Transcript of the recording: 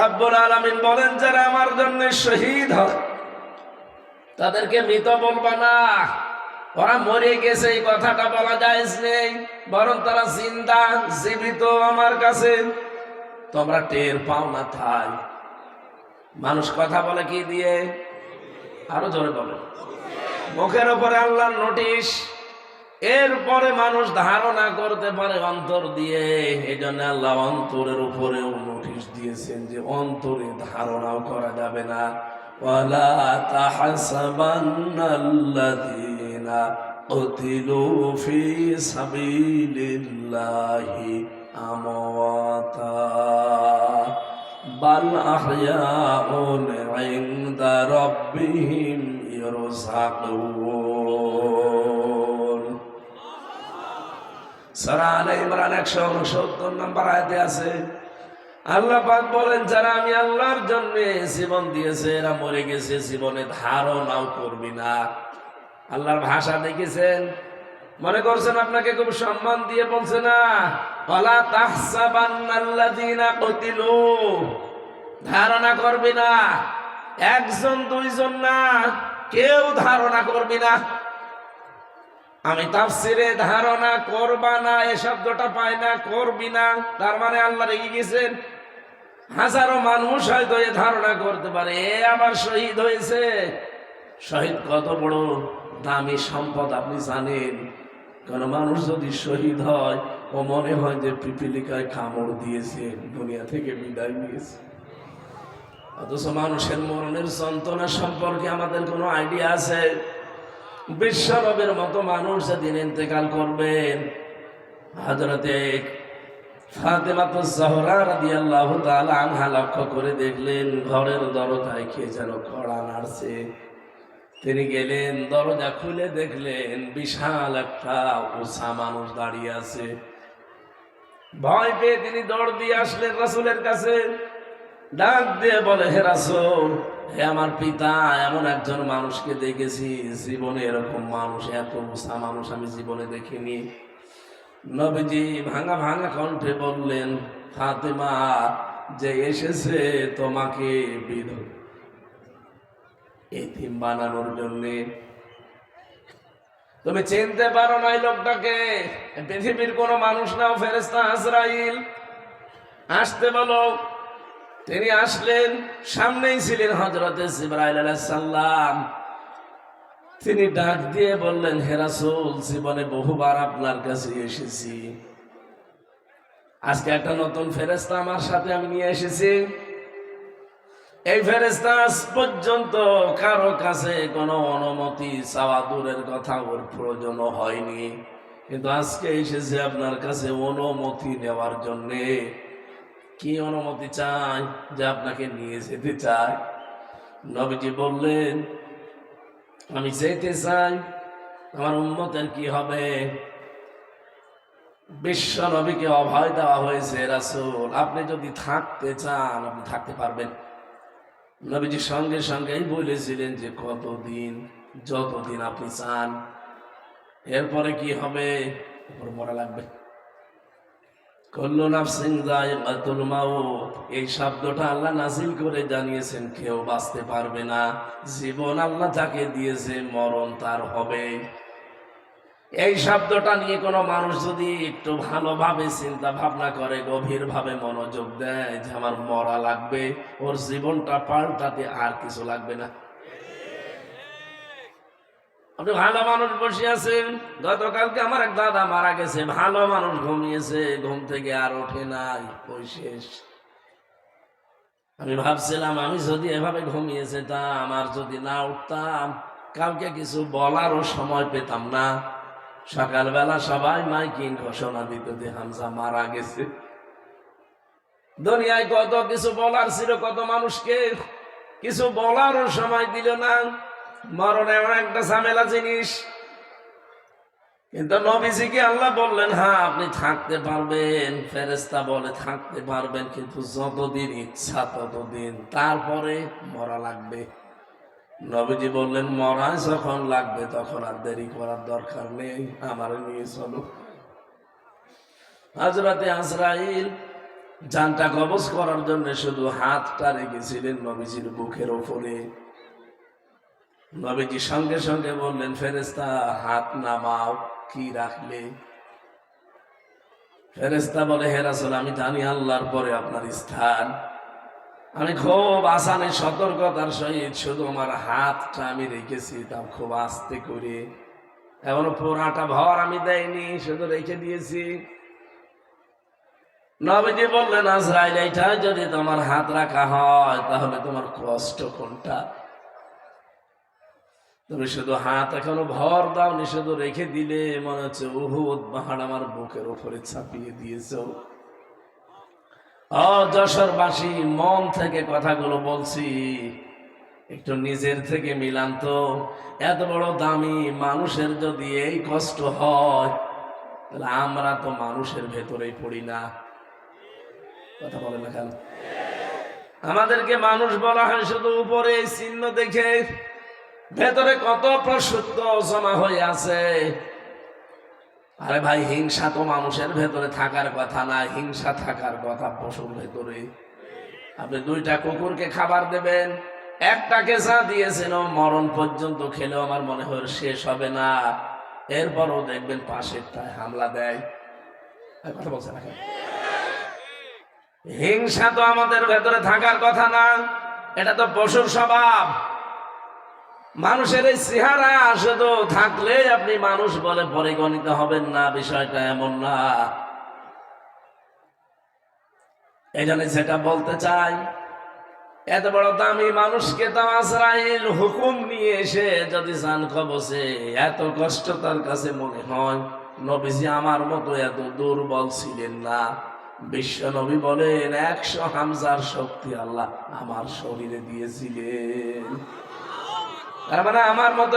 রব্বুল আলামিন বলেন, যারা আমার জন্য শহীদ হয় তাদেরকে মৃত বলবা না। ওরা মরে গেছে এই কথাটা বলা জায়েজ নেই, বরং তারা জিন্দা, জীবিত আমার কাছে। তোমরা টের পাও না তাই? মানুষ কথা বলে কি দিয়ে? আরো জোরে বলে। মুখের উপরে আল্লাহর নোটিশ, এরপরে মানুষ ধারণা করতে পারে অন্তর দিয়ে। এই জন্য আল্লাহ অন্তরের উপরেও নোটিশ দিয়েছেন যে অন্তরে ধারণাও করা যাবে না। ওয়ালা তাহসাবান্নাল্লাযীনা কুতিলু ফী সাবিলিল্লাহি আমওয়াতা বাল আহইয়াউন ইনদা রাব্বিহিম ইরযাকুন। সূরা আলে ইমরান 169 নম্বর আয়াতে আছে, আল্লাহ পাক বলেন, যারা আমি আল্লাহর জন্য জীবন দিয়েছে এরা মরে গেছে, জীবনে ধারণাও করবি না। আল্লাহর ভাষা দেখেছেন? মনে করছেন আপনাকে খুব সম্মান দিয়ে বলছে না, ওয়ালা তাহসাবান্নাল্লাযীনা কুতিলু, ধারণা করবি না। একজন দুইজন না, কেউ ধারণা করবি না। আমি তাফসিরে ধারণা করবা না এই শব্দটা পাই না, করবি না, তার মানে আল্লাহ রেগে গেছেন। হাজারো মানুষ হয়তো এ ধারণা করতে পারে এ আবার শহীদ হয়েছে। শহীদ কত বড় দামি সম্পদ আপনি জানেন? কোন মানুষ যদি শহীদ হয় ও মনে হয় যে পিপিলিকায় কামড় দিয়েছে, দুনিয়া থেকে বিদায় নিয়েছে। অথচ মানুষের মরণের যন্ত্রণা সম্পর্কে আমাদের কোনো আইডিয়া আছে? বিশ্ব নবীর মতো মানুষ যেদিন ইন্তেকাল করবেন, হযরতে ফাতেমাতুজ জাহরা রাদিয়াল্লাহু তাআলা আনহা লক্ষ্য করে দেখলেন ঘরের দরজায় কে যেন কড়া নাড়ছে। তিনি গেলেন, দরজা খুলে দেখলেন বিশাল একটা উঁচা মানুষ দাঁড়িয়ে আছে। ভয় পেয়ে তিনি দৌড় দিয়ে আসলেন রাসূলের কাছে। ডাক দিয়ে বলে, হে রাসূল, হে আমার পিতা, এমন একজন মানুষকে দেখেছি, জীবনে এরকম মানুষ, এত উঁচা মানুষ আমি জীবনে দেখিনি। নবীজি ভাঙা ভাঙা কণ্ঠে বললেন, ফাতেমা, যে এসেছে তোমাকে এতিম বানানোর জন্য। তুমি চিনতে পারো না এই লোকটাকে? পৃথিবীর কোন মানুষ নাও, ফেরেশতা আজরাইল, আসতে বলো। তিনি আসলেন, সামনেই ছিলেন হযরতে জিবরাইল আলাইহিস সালাম। তিনি ডাক দিয়ে বললেন, হে রাসূল, জীবনে বহুবার আপনার কাছে এসেছি, আজকে একটা নতুন ফেরেশতা আমার সাথে আমি নিয়ে এসেছি। এই ফেরেশতা আজ পর্যন্ত কারো কাছে কোনো অনুমতি চাওয়া দূরের কথা, ওর প্রয়োজন হয়নি, কিন্তু আজকে এসেছে আপনার কাছে অনুমতি নেওয়ার জন্যে। কি অনুমতি চাই? যে আপনাকে নিয়ে যেতে চাই। নবীজি বললেন, আমি যেতে চাই, আমার উম্মতের কি হবে? বিশ্ব নবীকে অভয় দেওয়া হয়েছে, রাসূল আপনি যদি থাকতে চান আপনি থাকতে পারবেন। নবীজি সঙ্গে সঙ্গেই বলেছিলেন যে কতদিন? যতদিন আপনি চান। এরপরে কি হবে? মরা লাগবে। কুল্লু নাফসিন যায়িকাতুল মাউত, এই শব্দটা আল্লাহ নাযিল করে জানিয়েছেন কেউ বাঁচতে পারবে না। জীবন আল্লাহ যাকে দিয়েছে, মরণ তার হবে। এই শব্দটা নিয়ে কোনো মানুষ যদি একটু ভালোভাবে চিন্তা ভাবনা করে, গভীর ভাবে মনোযোগ দেয় যে আমার মরা লাগবে, ওর জীবনটা পাল্টাতে আর কিছু লাগবে না। আপনি ভালো মানুষ বসে আছেন, গতকালকে আমার এক দাদা মারা গেছে, ভালো মানুষ ঘুমিয়েছে, ঘুম থেকে আর ওঠে নাই, ওই শেষ। আমি ভাবছিলাম আমি যদি এভাবে ঘুমিয়ে যেতাম আর যদি না উঠতাম, কাউকে কিছু বলারও সময় পেতাম না। সকালবেলা সবাই মাইকিং ঘোষণা দিত যে হামজা মারা গেছে। দুনিয়ায় কত কিছু বলার ছিল, কত মানুষকে কিছু বলারও সময় দিল না। মরণ এমন একটা ঝামেলা জিনিস। কিন্তু নবীজিকে আল্লাহ বললেন, হ্যাঁ আপনি থাকতে পারবেন। ফেরেশতা বলে থাকতে পারবেন, কিন্তু যতদিন ইচ্ছা ততদিন, তারপরে মরা লাগবে। নবীজি বললেন, মরা যখন লাগবে তখন আর দেরি করার দরকার নেই, আমার নিয়ে চলো। হযরতে আজরাইল জানটা কবজ করার জন্য শুধু হাতটা রেখেছিলেন নবীজির বুকের ওপরে। নবীজি সঙ্গে সঙ্গে বললেন, ফেরেশতা হাত নামাও। কি রাখলে? ফেরেশতা বলে, হে রাসূল, আমি জানি আল্লাহর পরে আপনার স্থান। আমি খুব আসানে সতর্কতার সহিত শুধু আমার হাতটা আমি রেখেছি, তা খুব আস্তে করে, এমন পুরাটা ভর আমি দেয়নি, শুধু রেখে দিয়েছি। নবীজি বললেন, আজরাইল, এইটা যদি তোমার হাত রাখা হয় তাহলে তোমার কষ্ট কোনটা? তুমি শুধু হাত এখনো ভর দাওনি, শুধু রেখে দিলে মনে হচ্ছে উহুদ পাহাড় আমার বুকের উপরে চাপিয়ে দিয়েছ। যশোরবাসী, মন থেকে কথাগুলো বলছি, একটু নিজের থেকে মিলান তো। এত বড় দামি মানুষের যদি এই কষ্ট হয়, তাহলে আমরা তো মানুষের ভেতরেই পড়ি না। কথা বলেন না কেন? আমাদেরকে মানুষ বলা হয় শুধু উপরে চিহ্ন দেখে, ভেতরে কত প্রসূত জমা হয়ে আছে। আরে ভাই, হিংসা তো মানুষের ভেতরে থাকার কথা না, হিংসা থাকার কথা পশুর ভেতরে। আপনি দুইটা কুকুরকে খাবার দেবেন, একটাকে যা দিয়েছেন মরণ পর্যন্ত খেলেও আমার মনে হয় শেষ হবে না, এরপরও দেখবেন পাশেরটায় হামলা দেয়। কথা বলছে না? হিংসা তো আমাদের ভেতরে থাকার কথা না, এটা তো পশুর স্বভাব। মানুষের এই চেহারা শুধু থাকলে আপনি মানুষ বলে পরিগণিত হবেন না, বিষয়টা এমন না। এই জন্য যেটা বলতে চাই, এত বড় দামি মানুষকে তো আজরাইল হুকুম নিয়ে এসে যদি জান কবজে, এত কষ্ট তার কাছে মনে হয়। নবীজি আমার মতো এত দুর্বল ছিলেন না। বিশ্ব নবী বলেন, 100 হামজার শক্তি আল্লাহ আমার শরীরে দিয়েছিলেন। তার মানে আমার মতো